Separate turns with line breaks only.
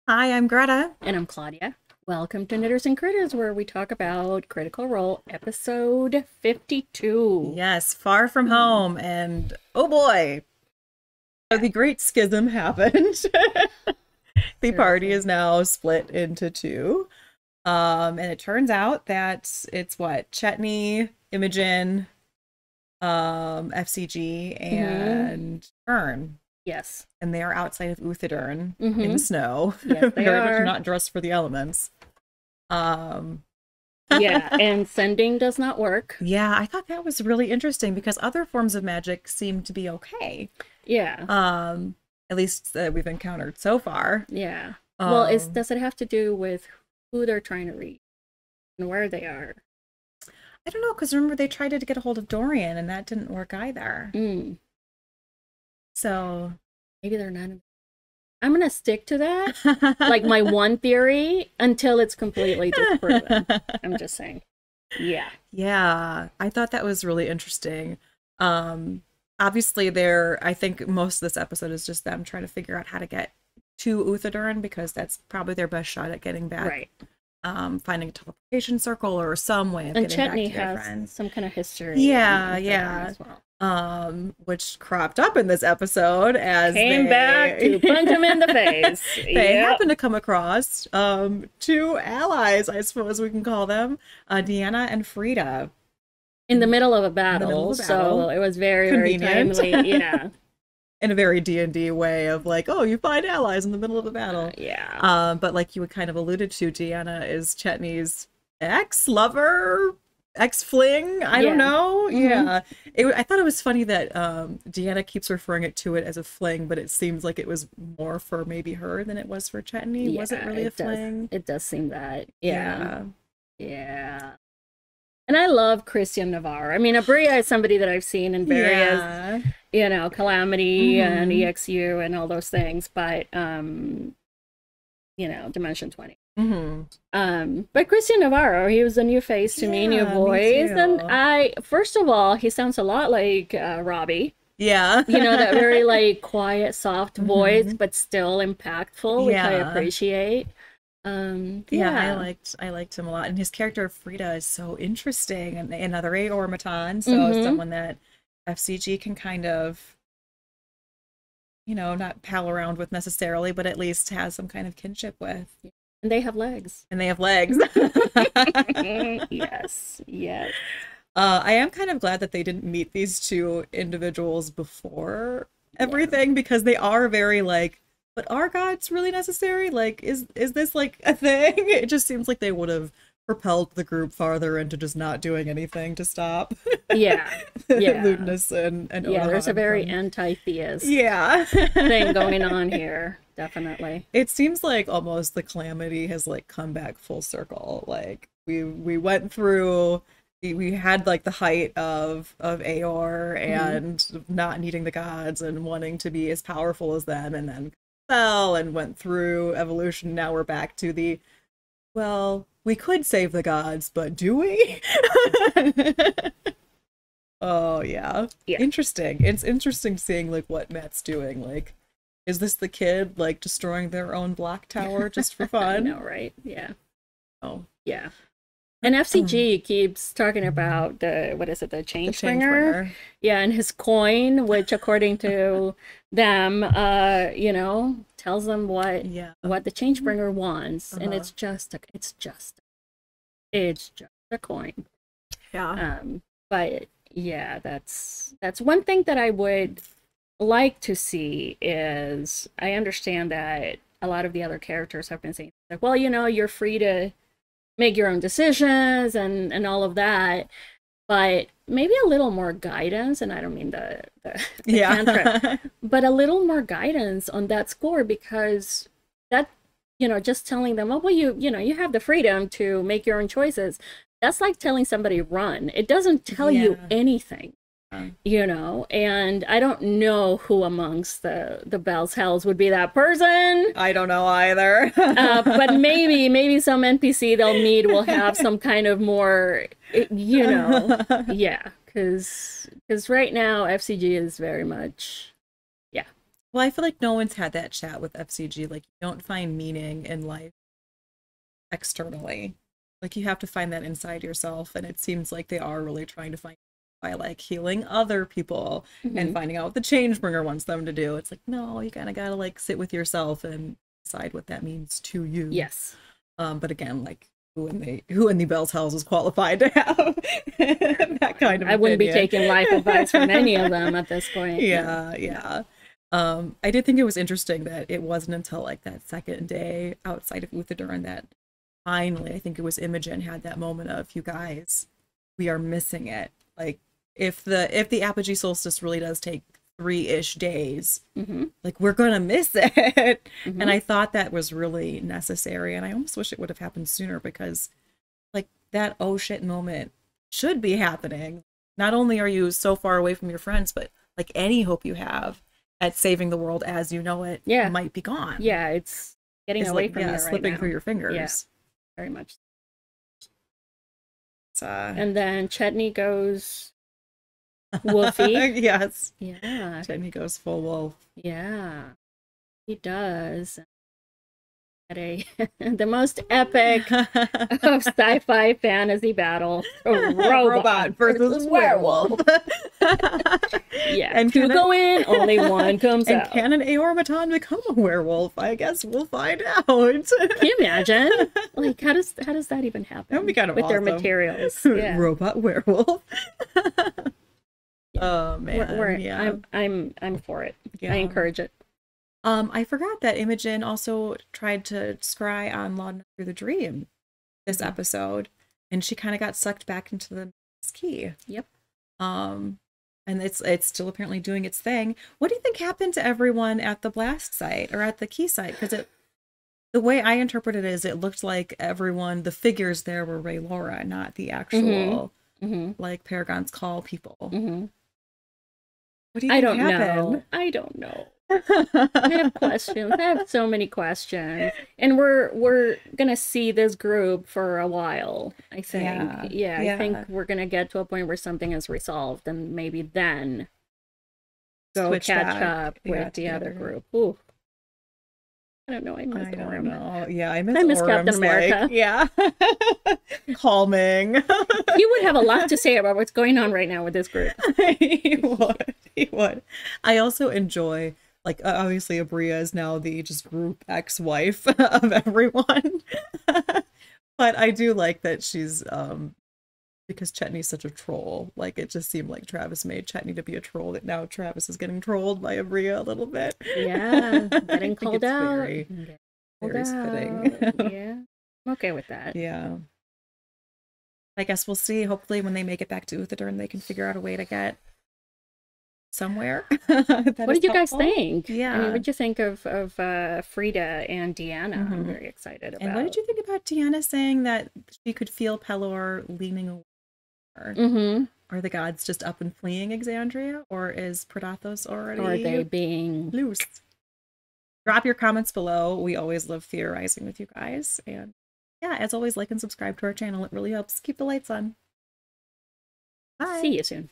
Hi, I'm Greta.
And I'm Claudia. Welcome to Knitters and Critters, where we talk about Critical Role episode 52.
Yes, far from home, and oh boy,
Yeah,
the Great Schism happened. The party
seriously.
is now split into two. And it turns out that it's what Chetney, Imogen, FCG,
Mm-hmm.
and Fern.
Yes.
And they are outside of Uthadurn in the
Mm-hmm.
snow,
Yes, they
very much
are.
not dressed for the elements. Um,
Yeah, and sending does not work.
yeah, I thought that was really interesting because other forms of magic seem to be okay.
Yeah,
um at least that we've encountered so far.
yeah. Well,
um
does it have to do with who they're trying to reach and where they are?
I don't know, because remember they tried to get a hold of Dorian and that didn't work either,
Mm,
so
maybe they're not. I'm gonna stick to that, like my one theory, until it's completely disproven. I'm just saying. Yeah.
yeah, I thought that was really interesting. Obviously there, I think most of this episode is just them trying to figure out how to get to Uthodurn because that's probably their best shot at getting back,
Right.
finding a teleportation circle or some way of
And
getting back
Chetney
to their
has
friends.
some kind of history
Yeah,
in Southern
yeah.
as well.
Which cropped up in this episode as
Came back to punch him in the face.
they
Yep.
happen to come across two allies, I suppose we can call them, Deanna and Frida,
In the middle of a
in the middle
battle,
of a
so
battle.
it was very, very
Convenient.
timely. Yeah.
In a very D&D way of like, oh, you find allies in the middle of a battle.
Yeah.
But like you had kind of alluded to, Deanna is Chetney's ex-lover, ex-fling. I don't
Yeah.
know.
Mm-hmm.
Yeah, I thought it was funny that Deanna keeps referring to it as a fling, but it seems like it was more for maybe her than it was for Chetney. Was it
Yeah,
really a
it does.
fling?
It does seem that. Yeah.
Yeah.
Yeah. And I love Christian Navarre. I mean, Abria is somebody that I've seen in various,
Yeah.
Calamity and
Mm-hmm.
EXU and all those things, but Dimension 20.
Mm-hmm.
But Christian Navarro, he was a new face to me, new
Yeah, me
voice, and
too.
I, first of all, he sounds a lot like Robbie.
Yeah.
That very like quiet, soft voice,
Mm-hmm.
but still impactful, which I
Yeah.
appreciate.
Yeah,
Yeah.
I liked him a lot, and his character of Frida is so interesting, and another Aormaton, so
Mm-hmm.
someone that FCG can kind of, not pal around with necessarily, but at least has some kind of kinship with,
And they have legs.
and they have legs.
Yes, yes.
I am kind of glad that they didn't meet these two individuals before
Yeah.
everything because they are very like, but are gods really necessary? Like, is this like a thing? It just seems like they would have propelled the group farther into just not doing anything to stop
Yeah. Yeah.
Ludinus and
Yeah, there's a
Onahan
very
from.
anti-theist
Yeah.
thing going on here, definitely.
It seems like almost the calamity has like come back full circle. Like we went through, we had like the height of Aor
Hmm.
and not needing the gods and wanting to be as powerful as them, and then fell and went through evolution. Now we're back to the, well, we could save the gods, but do we? Oh yeah.
Yeah.
Interesting. It's interesting seeing like what Matt's doing. Like, is this the kid like destroying their own block tower just for
I know,
fun?
right? Yeah.
Oh.
Yeah. And FCG keeps talking about what is it, the
The
change
change
bringer?
bringer.
Yeah, and his coin, which according to them, tells them
Yeah.
what the change bringer wants, and
Uh-huh.
it's just a coin.
Yeah.
But yeah, that's one thing that I would like to see is I understand that a lot of the other characters have been saying like, well, you're free to make your own decisions and all of that, but maybe a little more guidance, and I don't mean the cantrip,
Yeah.
but a little more guidance on that score, because that, just telling them, oh well, you have the freedom to make your own choices, that's like telling somebody run. It doesn't tell you
Yeah.
anything, and I don't know who amongst the Bell's Hells would be that person.
I don't know either.
But maybe some NPC they'll meet will have some kind of more, yeah, because right now FCG is very much, yeah,
Well, I feel like no one's had that chat with FCG. Like, you don't find meaning in life externally. Like, you have to find that inside yourself. And it seems like they are really trying to find by like healing other people and
Hmm.
finding out what the change bringer wants them to do. It's like, no, you kind of gotta like sit with yourself and decide what that means to you.
Yes.
But again, like who in the Bell's House is qualified to have that kind of
I wouldn't be
opinion?
taking life advice from any of them at this point. No.
Yeah, yeah. I did think it was interesting that it wasn't until like that second day outside of Uthodurn that finally, I think it was Imogen had that moment of, you guys, we are missing it. Like, if the apogee solstice really does take 3-ish days,
Hmm.
like, we're gonna miss it. And
Hmm.
I thought that was really necessary, and I almost wish it would have happened sooner, because like that oh shit moment should be happening. Not only are you so far away from your friends, but like any hope you have at saving the world as you know it
Yeah.
might be gone.
Yeah, it's getting
It's
away
like,
from
yeah,
you right
slipping through
now.
your
Yeah,
fingers.
very much.
It's,
And then Chetney goes woofy.
yes.
Yeah,
Then he goes full wolf.
yeah, he does. At a the most epic of sci-fi fantasy battle, a robot versus werewolf. Yeah,
And
two go in, only one comes
and
out.
can an Aormaton become a werewolf? I guess we'll find out.
Can you imagine? Like, how does that even happen?
That would be kind of
with their
awesome.
materials? Yeah.
Robot werewolf.
Yeah.
Oh man, yeah.
I'm for it.
Yeah.
I encourage it.
I forgot that Imogen also tried to scry on Laudna through the dream this
Mhm.
episode, and she kind of got sucked back into the key.
Yep.
And it's still apparently doing its thing. What do you think happened to everyone at the blast site or at the key site? Because the way I interpreted it is it looked like everyone, the figures there were Ray Laura, not the actual
Hmm.
like Paragon's Call people.
Hmm.
What do you
I
think
don't know.
happened?
I don't know. I have questions. I have so many questions. And we're gonna see this group for a while, I think.
Yeah,
Yeah, I
yeah.
think we're gonna get to a point where something is resolved and maybe then go
Switch
catch
back,
up
yeah,
with the other
together.
group. Ooh. I don't know. I
I
miss
don't
Orm.
know. Yeah, I
I
miss
miss Captain
Orm's,
America.
like, yeah. Calming.
He would have a lot to say about what's going on right now with this group.
He would. He would. I also enjoy, like, obviously Abria is now the just group ex-wife of everyone. But I do like that she's because Chetney's such a troll. Like, it just seemed like Travis made Chetney to be a troll, that now Travis is getting trolled by Abria a little bit.
Yeah,
I
getting
think
called
it's
out.
very,
Getting
very
called
fitting.
out. Yeah, I'm okay with that.
Yeah. I guess we'll see. Hopefully, when they make it back to Uthodurn, they can figure out a way to get somewhere. That
What
is
did you guys
helpful.
think?
Yeah.
I mean, what did you think of Frida and Deanna? I'm
Mhm.
very excited about.
And what did you think about Deanna saying that she could feel Pelor leaning away?
Mm-hmm.
Are the gods just up and fleeing Exandria, or is Predathos already
Or are they being
loose? Drop your comments below. We always love theorizing with you guys. And yeah, as always, like and subscribe to our channel. It really helps keep the lights on. Bye.
See you soon.